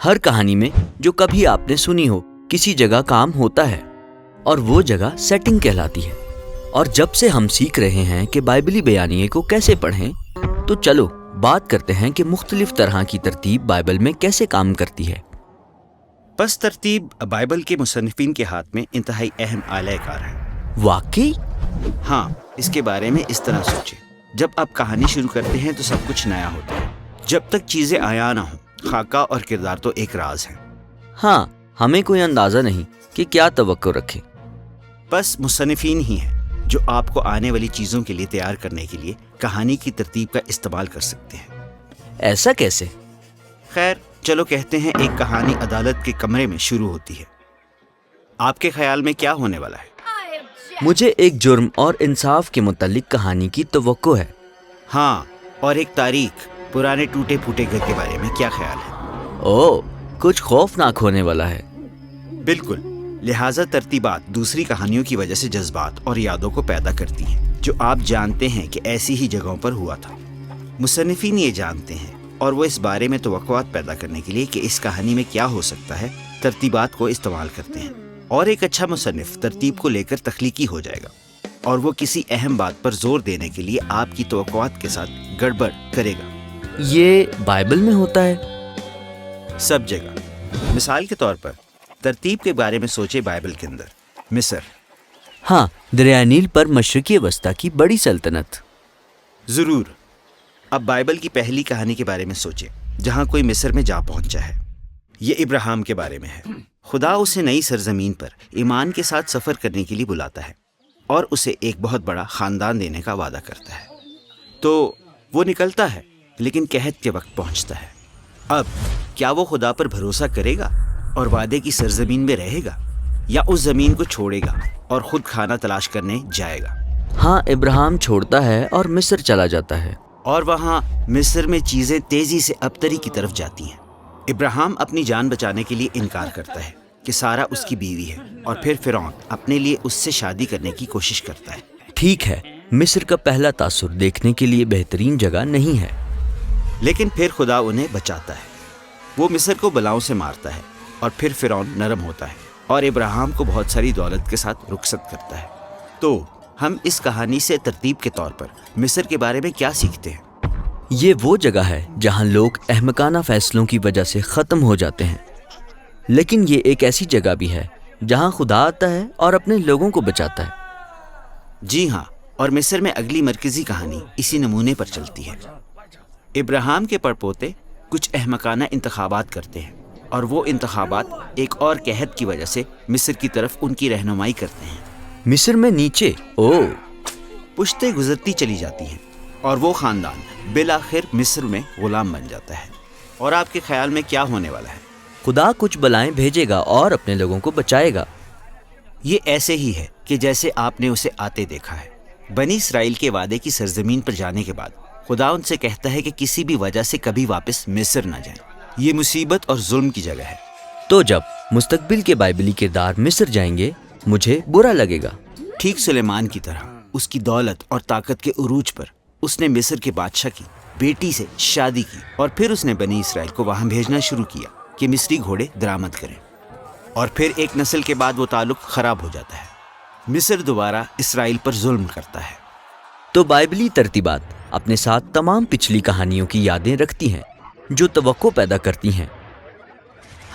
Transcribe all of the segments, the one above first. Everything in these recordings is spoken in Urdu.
ہر کہانی میں جو کبھی آپ نے سنی ہو کسی جگہ کام ہوتا ہے اور وہ جگہ سیٹنگ کہلاتی ہے۔ اور جب سے ہم سیکھ رہے ہیں کہ بائبلی بیانیے کو کیسے پڑھیں، تو چلو بات کرتے ہیں کہ مختلف طرح کی ترتیب بائبل میں کیسے کام کرتی ہے۔ بس ترتیب بائبل کے مصنفین کے ہاتھ میں انتہائی اہم آلہ کار ہے۔ واقعی؟ ہاں، اس کے بارے میں اس طرح سوچیں، جب آپ کہانی شروع کرتے ہیں تو سب کچھ نیا ہوتا ہے۔ جب تک چیزیں عیاں نہ ہوں، خاکہ اور کردار تو ایک راز ہیں۔ ہاں، ہمیں کوئی اندازہ نہیں کہ کیا توقع رکھیں۔ بس مصنفین ہی ہیں جو آپ کو آنے والی چیزوں کے لیے تیار کرنے کے لیے کہانی کی ترتیب کا استعمال کر سکتے ہیں۔ ایسا کیسے؟ خیر، چلو کہتے ہیں ایک کہانی عدالت کے کمرے میں شروع ہوتی ہے۔ آپ کے خیال میں کیا ہونے والا ہے؟ مجھے ایک جرم اور انصاف کے متعلق کہانی کی توقع ہے۔ ہاں، اور ایک تاریخ پرانے ٹوٹے پھوٹے گھر کے بارے میں کیا خیال ہے؟ اوہ، کچھ خوفناک ہونے والا ہے۔ بالکل، لہٰذا ترتیبات دوسری کہانیوں کی وجہ سے جذبات اور یادوں کو پیدا کرتی ہیں جو آپ جانتے ہیں کہ ایسی ہی جگہوں پر ہوا تھا۔ مصنفین یہ جانتے ہیں اور وہ اس بارے میں توقعات پیدا کرنے کے لیے کہ اس کہانی میں کیا ہو سکتا ہے ترتیبات کو استعمال کرتے ہیں۔ اور ایک اچھا مصنف ترتیب کو لے کر تخلیقی ہو جائے گا، اور وہ کسی اہم بات پر زور دینے کے لیے آپ کی توقعات کے ساتھ گڑبڑ کرے گا۔ یہ بائبل میں ہوتا ہے؟ سب جگہ۔ مثال کے طور پر ترتیب کے بارے میں سوچے بائبل کے اندر مصر۔ ہاں، دریائے نیل پر مشرقی وسطی کی بڑی سلطنت۔ ضرور۔ اب بائبل کی پہلی کہانی کے بارے میں سوچیں جہاں کوئی مصر میں جا پہنچا ہے۔ یہ ابراہیم کے بارے میں ہے۔ خدا اسے نئی سرزمین پر ایمان کے ساتھ سفر کرنے کے لیے بلاتا ہے اور اسے ایک بہت بڑا خاندان دینے کا وعدہ کرتا ہے۔ تو وہ نکلتا ہے، لیکن قحط کے وقت پہنچتا ہے۔ اب کیا وہ خدا پر بھروسہ کرے گا اور وعدے کی سرزمین میں رہے گا، یا اس زمین کو چھوڑے گا اور خود کھانا تلاش کرنے جائے گا؟ ہاں، ابراہیم چھوڑتا ہے اور مصر چلا جاتا ہے۔ اور وہاں مصر میں چیزیں تیزی سے ابتری کی طرف جاتی ہیں۔ ابراہیم اپنی جان بچانے کے لیے انکار کرتا ہے کہ سارا اس کی بیوی ہے، اور پھر فرعون اپنے لیے اس سے شادی کرنے کی کوشش کرتا ہے۔ ٹھیک ہے، مصر کا پہلا تاثر دیکھنے کے لیے بہترین جگہ نہیں ہے۔ لیکن پھر خدا انہیں بچاتا ہے۔ وہ مصر کو بلاؤں سے مارتا ہے، اور پھر فرعون نرم ہوتا ہے اور ابراہیم کو بہت ساری دولت کے ساتھ رخصت کرتا ہے۔ تو ہم اس کہانی سے ترتیب کے طور پر مصر کے بارے میں کیا سیکھتے ہیں؟ یہ وہ جگہ ہے جہاں لوگ احمقانہ فیصلوں کی وجہ سے ختم ہو جاتے ہیں، لیکن یہ ایک ایسی جگہ بھی ہے جہاں خدا آتا ہے اور اپنے لوگوں کو بچاتا ہے۔ جی ہاں، اور مصر میں اگلی مرکزی کہانی اسی نمونے پر چلتی ہے۔ ابراہیم کے پڑپوتے کچھ احمقانہ انتخابات کرتے ہیں، اور وہ انتخابات ایک اور قحط کی وجہ سے مصر کی طرف ان کی رہنمائی کرتے ہیں۔ مصر میں نیچے پشتیں گزرتی چلی جاتی ہیں، اور وہ خاندان بالآخر مصر میں غلام بن جاتا ہے۔ اور آپ کے خیال میں کیا ہونے والا ہے؟ خدا کچھ بلائیں بھیجے گا اور اپنے لوگوں کو بچائے گا۔ یہ ایسے ہی ہے کہ جیسے آپ نے اسے آتے دیکھا ہے۔ بنی اسرائیل کے وعدے کی سرزمین پر جانے کے بعد خدا ان سے کہتا ہے کہ کسی بھی وجہ سے کبھی واپس مصر نہ جائیں۔ یہ مصیبت اور ظلم کی جگہ ہے۔ تو جب مستقبل کے بائبلی کردار مصر جائیں گے، مجھے برا لگے گا۔ ٹھیک سلیمان کی طرح اس کی دولت اور طاقت کے عروج پر اس نے مصر کے بادشاہ کی بیٹی سے شادی کی، اور پھر اس نے بنی اسرائیل کو وہاں بھیجنا شروع کیا کہ مصری گھوڑے درآمد کریں، اور پھر ایک نسل کے بعد وہ تعلق خراب ہو جاتا ہے۔ مصر دوبارہ اسرائیل پر ظلم کرتا ہے۔ تو بائبلی ترتیبات اپنے ساتھ تمام پچھلی کہانیوں کی یادیں رکھتی ہیں جو توقع پیدا کرتی ہیں۔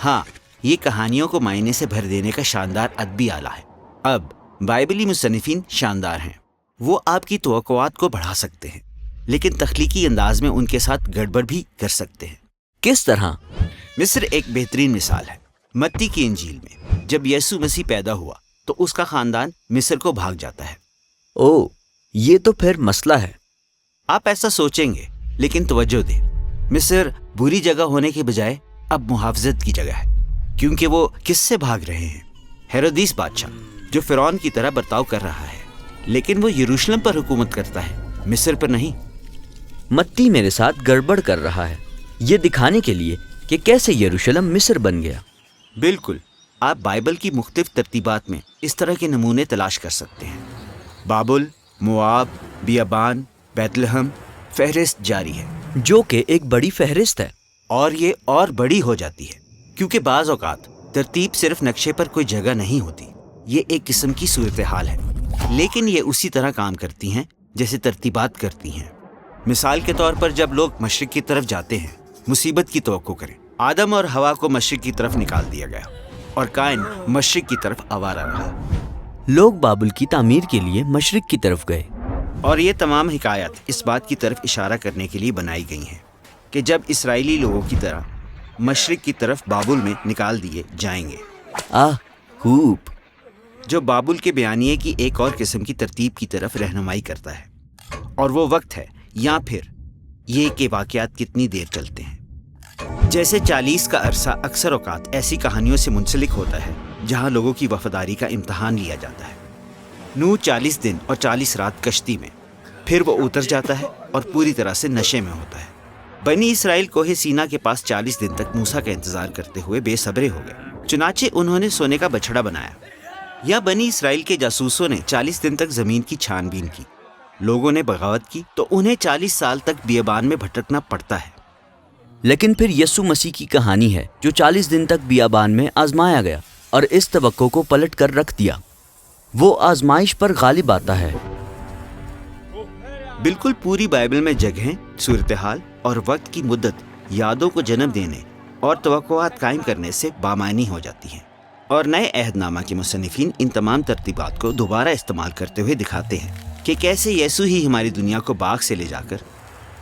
ہاں، یہ کہانیوں کو معنی سے بھر دینے کا شاندار ادبی آلہ ہے۔ اب بائبلی مصنفین شاندار ہیں۔ وہ آپ کی توقعات کو بڑھا سکتے ہیں، لیکن تخلیقی انداز میں ان کے ساتھ گڑبڑ بھی کر سکتے ہیں۔ کس طرح؟ مصر ایک بہترین مثال ہے۔ متی کی انجیل میں جب یسوع مسیح پیدا ہوا تو اس کا خاندان مصر کو بھاگ جاتا ہے۔ یہ تو پھر مسئلہ ہے۔ آپ ایسا سوچیں گے، لیکن توجہ دیں، مصر بری جگہ ہونے کے بجائے اب محافظت کی جگہ ہے، کیونکہ وہ کس سے بھاگ رہے ہیں؟ ہیرودیس بادشاہ، جو فرعون کی طرح برتاؤ کر رہا ہے، لیکن وہ یروشلم پر حکومت کرتا ہے، مصر پر نہیں۔ متی میرے ساتھ گڑبڑ کر رہا ہے، یہ دکھانے کے لیے کہ کیسے یروشلم مصر بن گیا۔ بالکل، آپ بائبل کی مختلف ترتیبات میں اس طرح کے نمونے تلاش کر سکتے ہیں۔ بابل، موآب، بیابان، بیت لحم، فہرست جاری ہے، جو کہ ایک بڑی فہرست ہے۔ اور یہ اور بڑی ہو جاتی ہے۔ کیونکہ بعض اوقات ترتیب صرف نقشے پر کوئی جگہ نہیں ہوتی، یہ ایک قسم کی صورتحال ہے، لیکن یہ اسی طرح کام کرتی ہیں جیسے ترتیبات کرتی ہیں۔ مثال کے طور پر جب لوگ مشرق کی طرف جاتے ہیں، مصیبت کی توقع کریں۔ آدم اور حوا کو مشرق کی طرف نکال دیا گیا اور قائن مشرق کی طرف آوارہ رہا۔ لوگ بابل کی تعمیر کے لیے مشرق کی طرف گئے، اور یہ تمام حکایات اس بات کی طرف اشارہ کرنے کے لیے بنائی گئی ہیں کہ جب اسرائیلی لوگوں کی طرح مشرق کی طرف بابل میں نکال دیے جائیں گے، خوب، جو بابل کے بیانیے کی ایک اور قسم کی ترتیب کی طرف رہنمائی کرتا ہے۔ اور وہ وقت ہے یا پھر یہ کہ واقعات کتنی دیر چلتے ہیں۔ جیسے 40 کا عرصہ اکثر اوقات ایسی کہانیوں سے منسلک ہوتا ہے جہاں لوگوں کی وفاداری کا امتحان لیا جاتا ہے۔ نوح 40 دن اور 40 رات کشتی میں، پھر وہ اتر جاتا ہے اور پوری طرح سے نشے میں ہوتا ہے۔ بنی اسرائیل کوہ سینا کے پاس 40 دن تک موسیٰ کا انتظار کرتے ہوئے بے صبرے ہو گئے، چنانچہ انہوں نے سونے کا بچھڑا بنایا۔ یا بنی اسرائیل کے جاسوسوں نے 40 دن تک زمین کی چھان بین کی، لوگوں نے بغاوت کی تو انہیں 40 سال تک بیابان میں بھٹکنا پڑتا ہے۔ لیکن پھر یسوع مسیح کی کہانی ہے جو 40 دن تک بیابان میں آزمایا گیا اور اس توقع کو پلٹ کر رکھ دیا۔ وہ آزمائش پر غالب آتا ہے۔ بالکل پوری بائبل میں جگہیں، صورتحال اور وقت کی مدت یادوں کو جنم دینے اور توقعات قائم کرنے سے بامعنی ہو جاتی ہیں، اور نئے عہد نامہ کے مصنفین ان تمام ترتیبات کو دوبارہ استعمال کرتے ہوئے دکھاتے ہیں کہ کیسے یسوع ہی ہماری دنیا کو باغ سے لے جا کر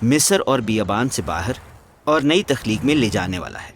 مصر اور بیابان سے باہر اور نئی تخلیق میں لے جانے والا ہے۔